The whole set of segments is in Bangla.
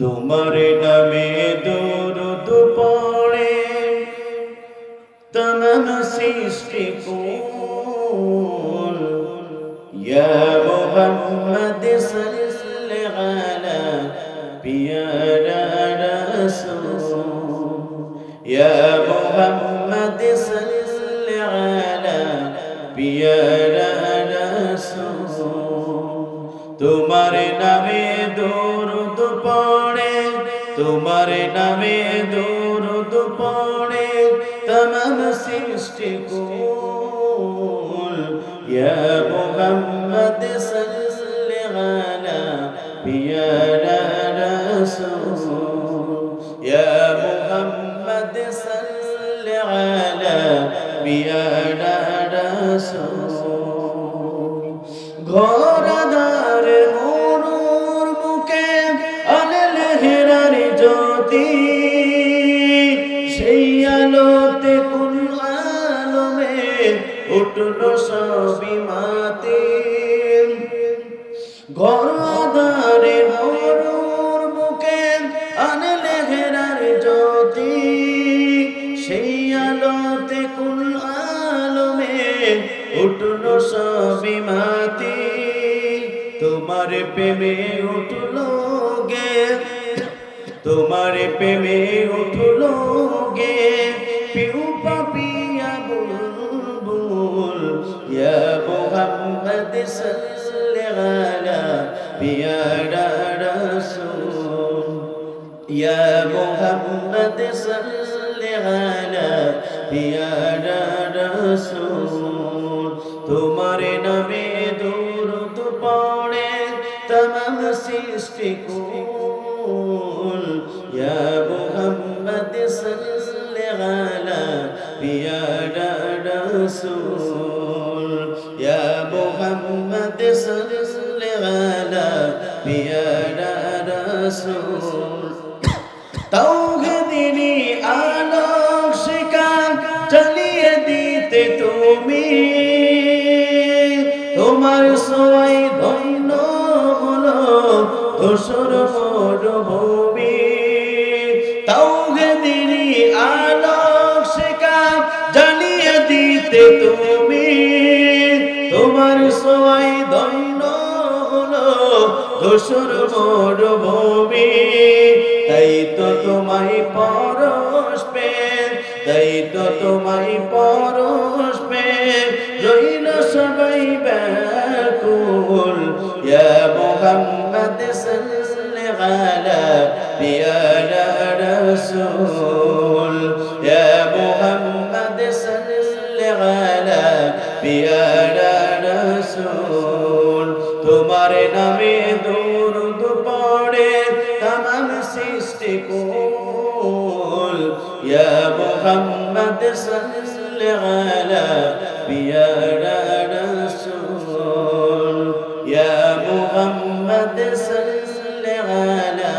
তোমার নামে দরুদ পড়ে তমাম সৃষ্টি কুল ইয়া মুহাম্মদ সাল্লাল্লাহু আলা পিয়ারা রাসূল ইয়া মুহাম্মদ সাল্লাল্লাহু আলা পিয়ারা রাসূল তোমার নামে দরুদ পড়ে তোমার নামে দরুদ পড়ে তমাম সৃষ্টি কুল ইয়া মুহাম্মদ সাল্লাল্লাহু আলা পিয়ারা রাসূল ইয়া মুহাম্মদ সাল্লাল্লাহু আলা পিয়ারা রাসূল ঘোড়াদার মরুর বুকে আনলে হেরার জ্যোতি সেই আলোতে কুল আলমে উঠল সবই মাতে ঘোড়াদার মরুর বুকে আনলে হেরার জ্যোতি সেই আলোতে কুল আলমে উঠল সবই মাতে তোমার প্রেমে উঠলো গে তোমার প্রেমে উঠলো গে পিউ পাপিয়া বুলবুল ইয়া মুহাম্মদ সাল্লাল্লাহু আলা পিয়ারা রাসূল ইয়া মুহাম্মদ সাল্লাল্লাহু আলা পিয়ারা রাসূল তোমার নামে দরুদ পড়ে তমাম সৃষ্টি কুল ইয়া মুহাম্মদ সাল্লাল্লাহু আলা পিয়ারা রাসূল ইয়া মুহাম্মদ সাল্লাল্লাহু আলা পিয়ারা রাসূল তাওহীদের আলোক শিখা জ্বালিয়ে দিতে তুমি তোমার সবাই ধন্য হলো ধূসর মরুভূমি তাওহীদের আলোক শিখা জ্বালিয়ে দিতে তুমি তোমার সবাই ধন্য হলো ধূসর মরুভূমি তাই তো তোমায় পরশপে তাই তো তোমায় পরশপে রইল সবাই ব্যাকুল ইয়া মুহাম্মদ সাল্লাল্লাহু আলা পিয়ারা রাসূল ইয়া মুহাম্মদ সাল্লাল্লাহু আলা পিয়ারা রাসূল তোমার নামে দরুদ পড়ে তমাম সৃষ্টি কুল ইয়া মুহাম্মদ সাল্লাল্লাহু আলা পিয়ারা রাসূল ইয়া মুহাম্মদ সাল্লাল্লাহু আলা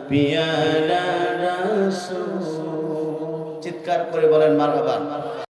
পিয়ারা রাসূল চিৎকার করে বলেন মারহাবা।